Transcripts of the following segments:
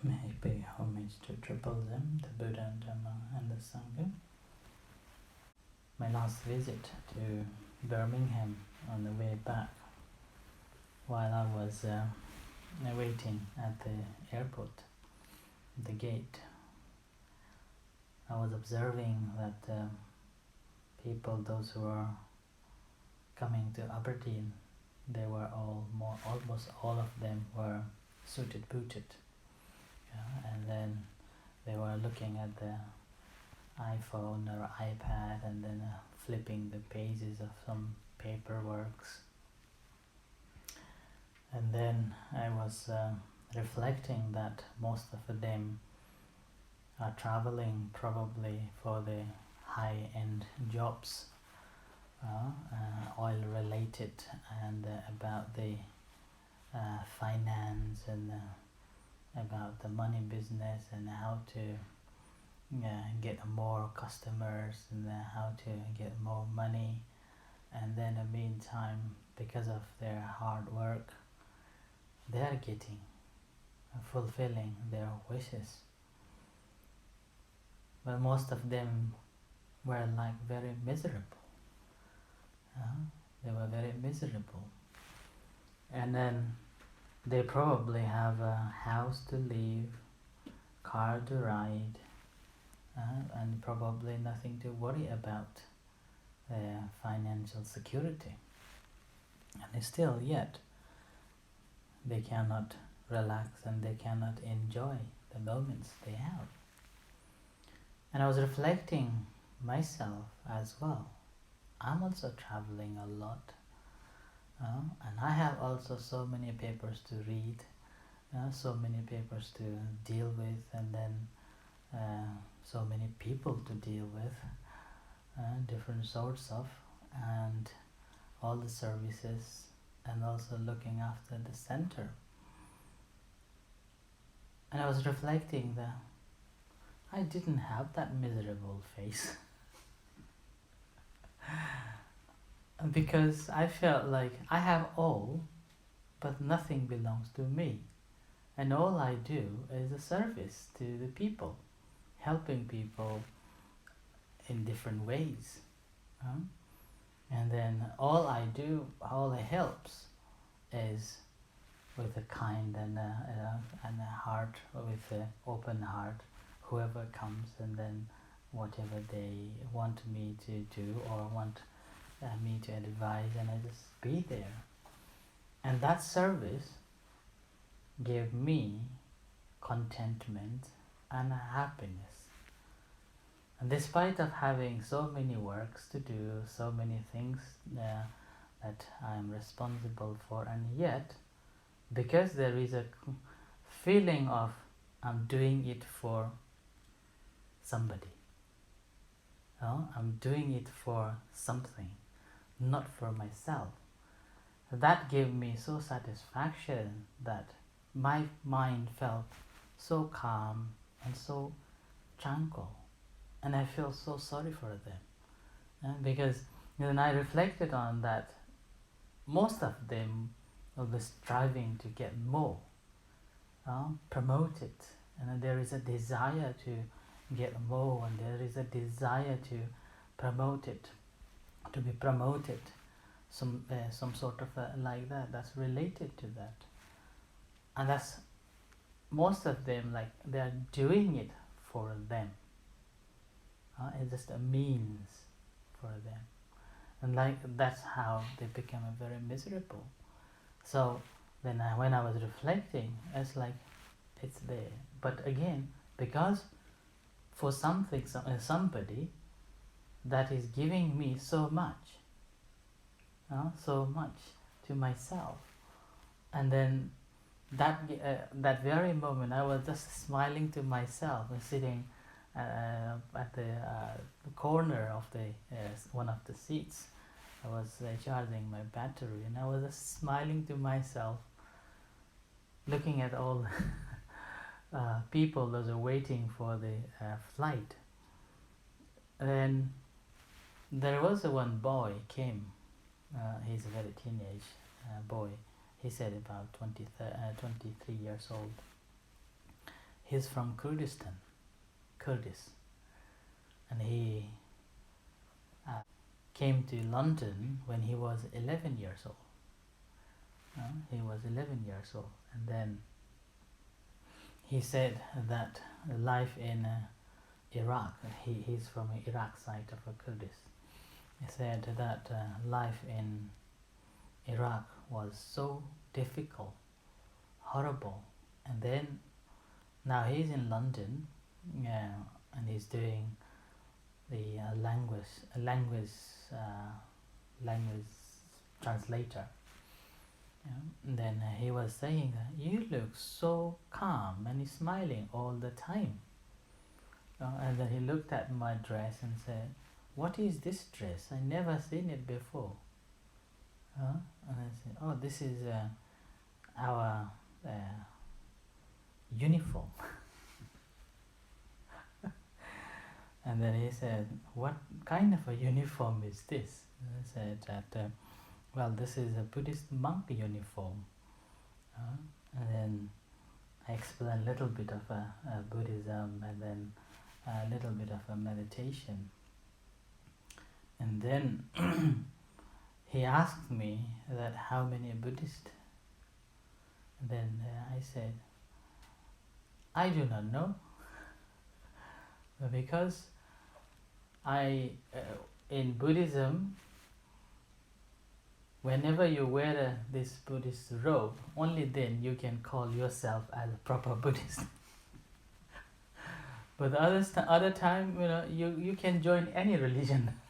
May I pay homage to triple them, the Buddha and Dhamma and the Sangha. My last visit to Birmingham on the way back, while I was waiting at the airport, the gate, I was observing that people, those who were coming to Aberdeen, they were almost all of them were suited booted, and then they were looking at the iPhone or iPad and then flipping the pages of some paperworks. And then I was reflecting that most of them are traveling probably for the high-end jobs, oil related, and about the finance and about the money business and how to get more customers and how to get more money. And then in the meantime, because of their hard work, they are getting fulfilling their wishes. But most of them were like very miserable. They were very miserable. And then they probably have a house to live, car to ride, and probably nothing to worry about financial security. And still yet they cannot relax and they cannot enjoy the moments they have. And I was reflecting myself as well. I'm also traveling a lot, and I have also so many papers to read, so many papers to deal with, and then so many people to deal with, different sorts of, and all the services, and also looking after the center. And I was reflecting that I didn't have that miserable face. Because I felt like I have all, but nothing belongs to me. And all I do is a service to the people, helping people in different ways. And then all I do, all it helps is with a kind and a heart, with an open heart, whoever comes, and then whatever they want me to do or want me to advise, and I just be there. And that service gave me contentment and happiness. And despite of having so many works to do, so many things that I'm responsible for, and yet, because there is a feeling of I'm doing it for somebody. I'm doing it for something, not for myself. That gave me so satisfaction that my mind felt so calm and so tranquil, and I feel so sorry for them, because when I reflected on that, most of them were striving to get more, promoted, and there is a desire to get more, and there is a desire to promote it, to be promoted, some sort of like that, that's related to that. And that's most of them, like they are doing it for them. It's just a means for them, and like that's how they become very miserable. So then when I was reflecting, it's like it's there, but again, because for something, somebody that is giving me so much to myself, and then that very moment I was just smiling to myself and sitting at the corner of the one of the seats. I was charging my battery, and I was just smiling to myself, looking at all people that are waiting for the flight. And there was one boy came. He's a very teenage boy. He said about 23 years old. He's from Kurdistan, Kurdis, and he came to London when he was 11 years old. He was 11 years old, and then he said that life in Iraq, he's from the Iraq side of a Kurdis. He said that life in Iraq was so difficult, horrible, and then now he's in London, and he's doing the language translator. And then he was saying that you look so calm and he's smiling all the time. And then he looked at my dress and said, "What is this dress? I never seen it before." And I said, "Oh, this is our uniform." And then he said, "What kind of a uniform is this?" And I said that, "Well, this is a Buddhist monk uniform." And then I explained a little bit of Buddhism, and then a little bit of a meditation. And then he asked me that how many Buddhists. And then I said, "I do not know, because in Buddhism, whenever you wear this Buddhist robe, only then you can call yourself as a proper Buddhist. But other time, you can join any religion,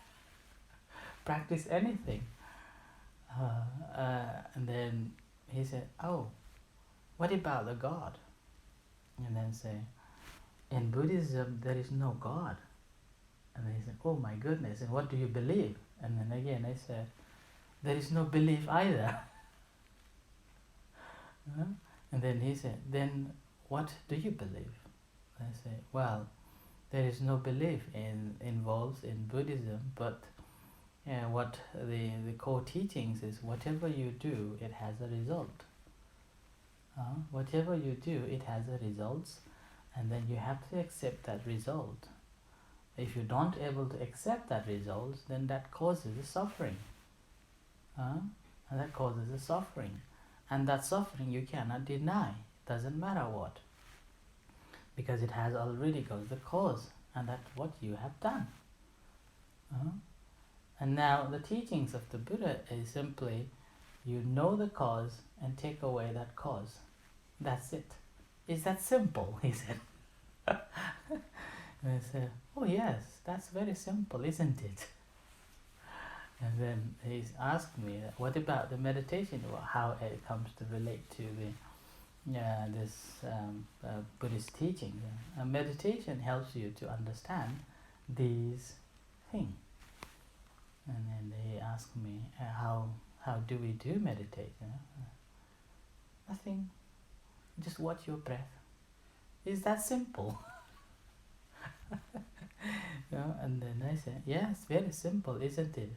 practice anything." And then he said, "Oh, what about the God?" And then say, "In Buddhism there is no God." And then he said, "Oh my goodness, and what do you believe?" And then again I said, "There is no belief either." And then he said, "Then what do you believe?" And I said, "Well, there is no belief involved in Buddhism, but what the core teachings is, whatever you do, it has a result. Whatever you do, it has a result, and then you have to accept that result. If you don't able to accept that result, then that causes a suffering. And that causes a suffering. And that suffering you cannot deny. Doesn't matter what. Because it has already got the cause. And that's what you have done. And now the teachings of the Buddha is simply, you know the cause and take away that cause. That's it. Is that simple? He said. And I said, "Oh yes, that's very simple, isn't it?" And then he asked me, "What about the meditation? How it comes to relate to this Buddhist teaching?" And meditation helps you to understand these things. And then he asked me, how do we do meditation? Nothing. Just watch your breath. Is that simple? And then I said, "Yes, very simple, isn't it?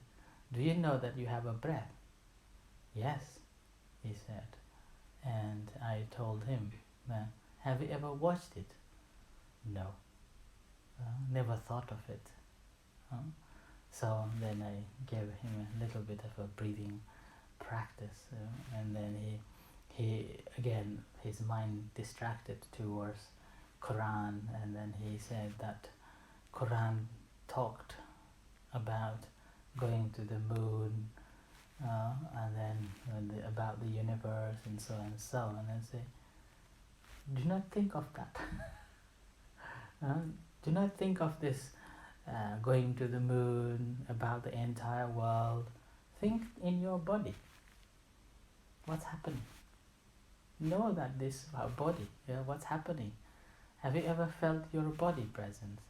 Do you know that you have a breath?" "Yes," he said. And I told him, "Have you ever watched it?" "No, never thought of it." So then I gave him a little bit of a breathing practice, and then he again, his mind distracted towards Quran, and then he said that Quran talked about going to the moon, and then about the universe and so on and so on. And I say, do not think of that. Do not think of this going to the moon, about the entire world. Think in your body. What's happening? Know that this is our body. What's happening? Have you ever felt your body presence?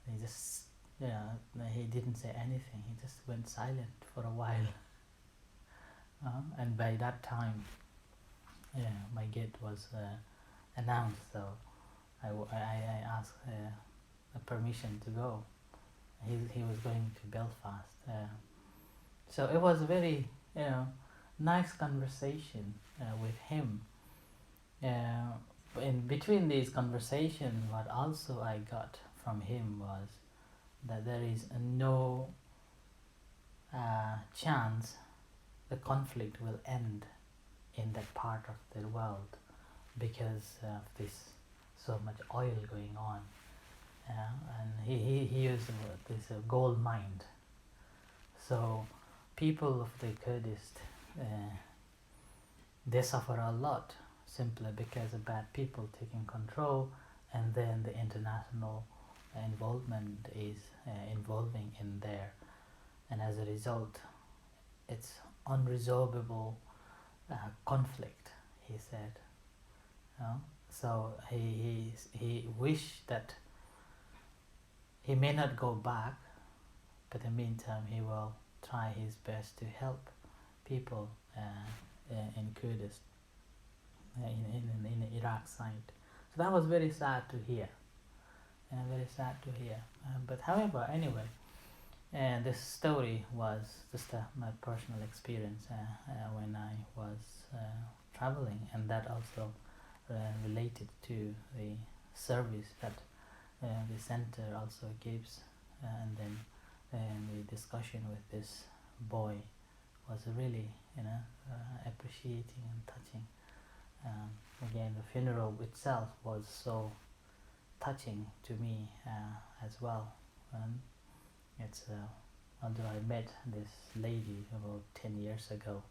He just, he didn't say anything. He just went silent for a while. And by that time, my gate was announced, so I asked permission to go. He was going to Belfast. So it was a very, nice conversation with him. in between these conversations, what also I got from him was that there is no chance the conflict will end in that part of the world because of this so much oil going on. And he used the word, this gold mine. So people of the Kurdish, they suffer a lot simply because of bad people taking control, and then the international involvement is involving in there, and as a result it's unresolvable conflict, he said. So he wished that he may not go back, but in the meantime he will try his best to help people in Kurdistan, in the Iraq side. So that was very sad to hear, very sad to hear. But however, anyway, and this story was just my personal experience when I was traveling, and that also related to the service that the center also gives, and then the discussion with this boy was really, appreciating and touching. Again, the funeral itself was so touching to me as well. And it's although I met this lady about 10 years ago,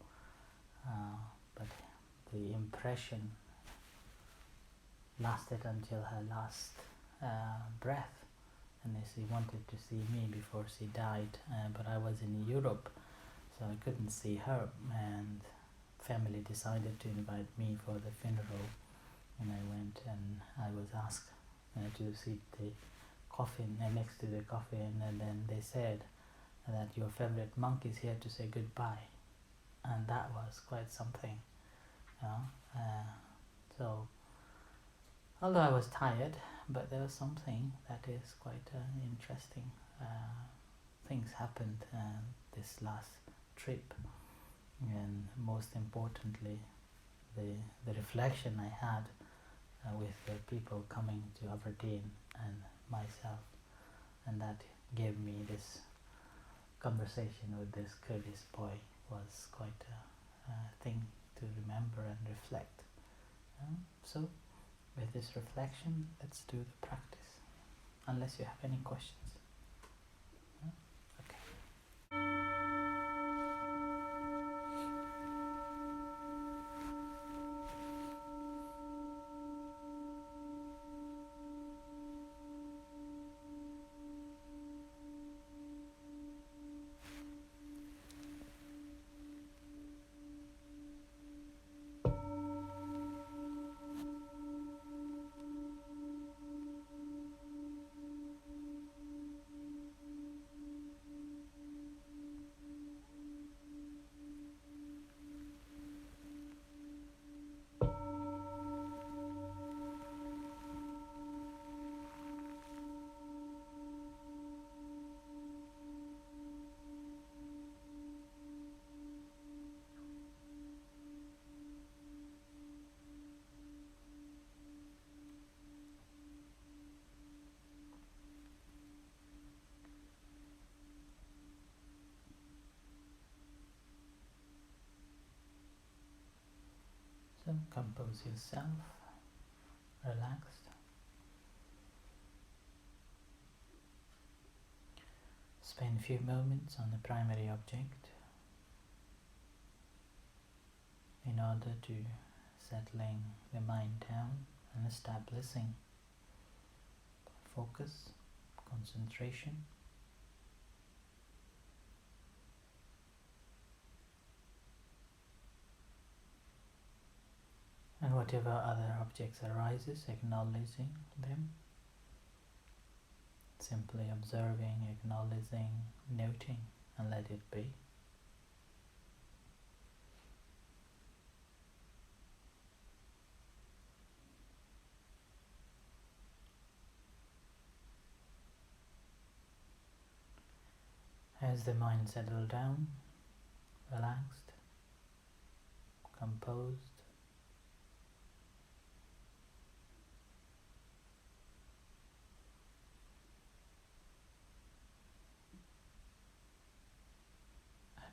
but the impression lasted until her last breath, and she wanted to see me before she died, but I was in Europe, so I couldn't see her, and family decided to invite me for the funeral, and I went, and I was asked to sit the coffin next to the coffin, and then they said that your favorite monk is here to say goodbye, and that was quite something. So although I was tired, but there was something that is quite interesting. Things happened this last trip, and most importantly, the reflection I had with the people coming to Aberdeen and myself, and that gave me this conversation with this Kurdish boy was quite a thing to remember and reflect. So with this reflection, let's do the practice, unless you have any questions. Okay. So compose yourself, relaxed. Spend a few moments on the primary object in order to settling the mind down and establishing focus, concentration. And whatever other objects arises, acknowledging them. Simply observing, acknowledging, noting, and let it be. As the mind settles down, relaxed, composed,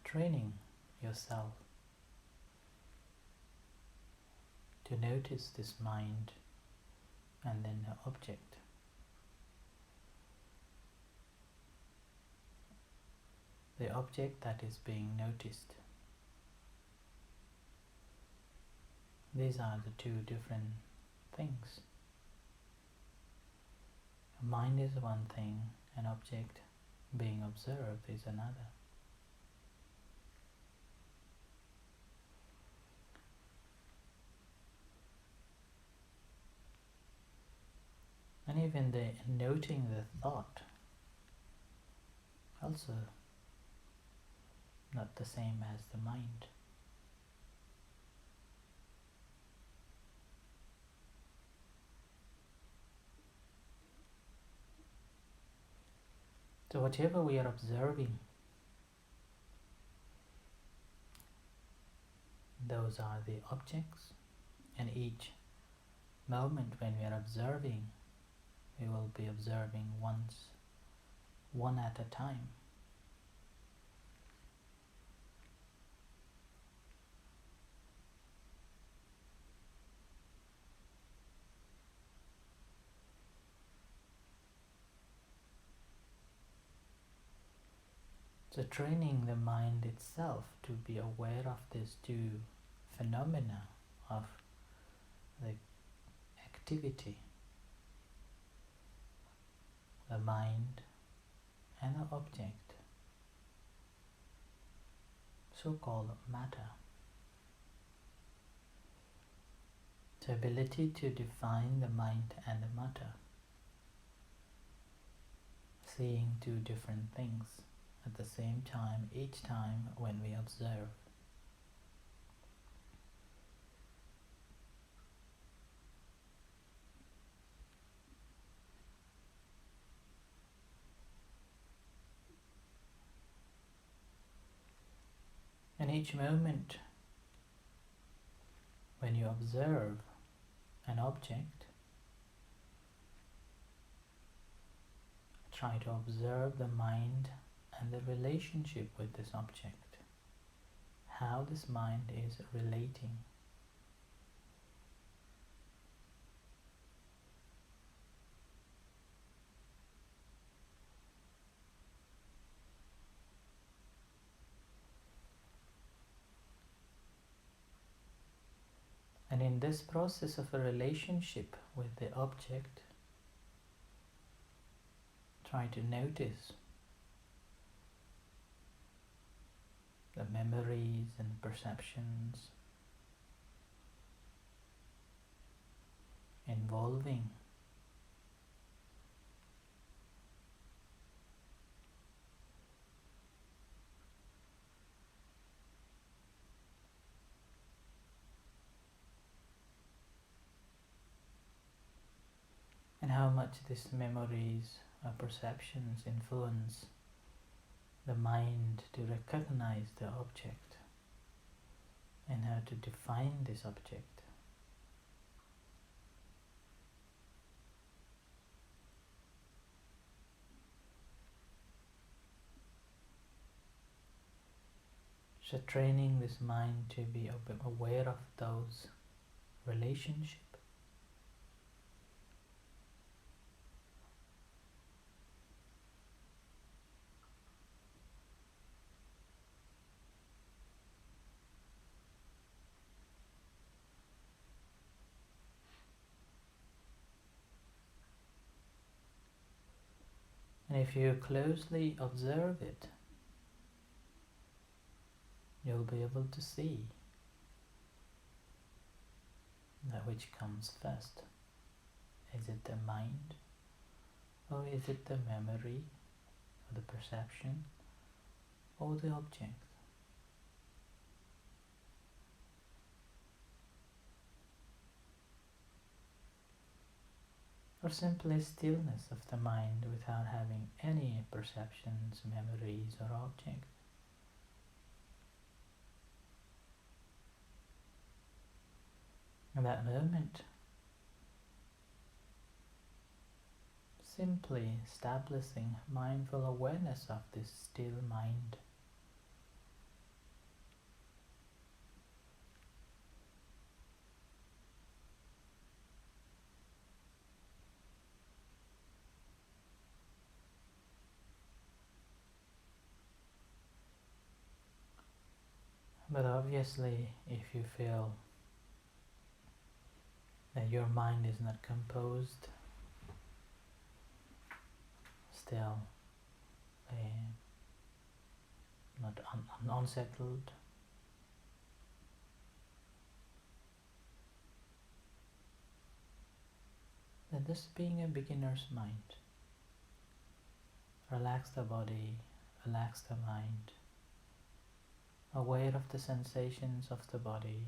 training yourself to notice this mind and then the object. The object that is being noticed. These are the two different things. A mind is one thing, an object being observed is another. And even the noting the thought also not the same as the mind. So whatever we are observing, those are the objects, and each moment when we are observing, we will be observing one at a time. So training the mind itself to be aware of these two phenomena of the activity, the mind and the object, so-called matter. The ability to define the mind and the matter, seeing two different things at the same time each time when we observe. And each moment when you observe an object, try to observe the mind and the relationship with this object, how this mind is relating. And in this process of a relationship with the object, try to notice the memories and perceptions involving and how much these memories or perceptions influence the mind to recognize the object and how to define this object. So training this mind to be aware of those relationships. And if you closely observe it, you'll be able to see that which comes first. Is it the mind, or is it the memory, or the perception, or the object? Or simply stillness of the mind without having any perceptions, memories, or objects. In that moment, simply establishing mindful awareness of this still mind But obviously, if you feel that your mind is not composed, still not unsettled, then this being a beginner's mind. Relax the body, relax the mind, aware of the sensations of the body,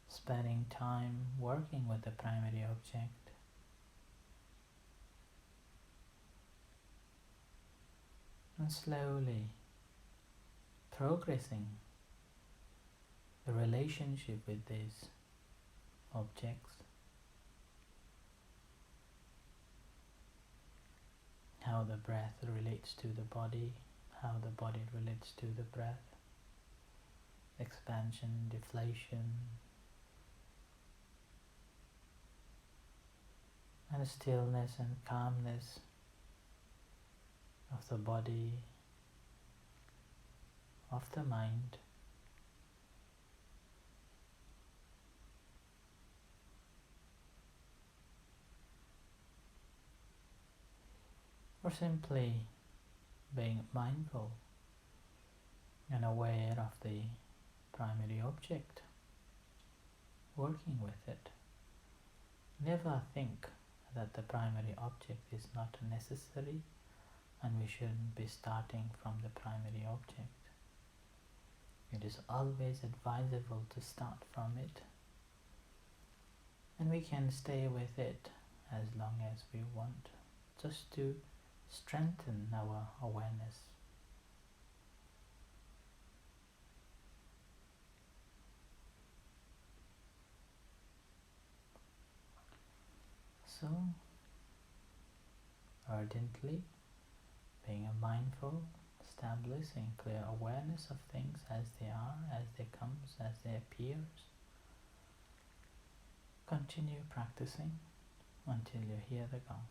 spending time working with the primary object, and slowly progressing the relationship with these objects, how the breath relates to the body, how the body relates to the breath, expansion, deflation, and stillness and calmness of the body, of the mind. Or simply being mindful and aware of the primary object, working with it. Never think that the primary object is not necessary and we shouldn't be starting from the primary object. It is always advisable to start from it, and we can stay with it as long as we want, just to strengthen our awareness. So, ardently, being mindful, establishing clear awareness of things as they are, as they come, as they appear. Continue practicing until you hear the gong.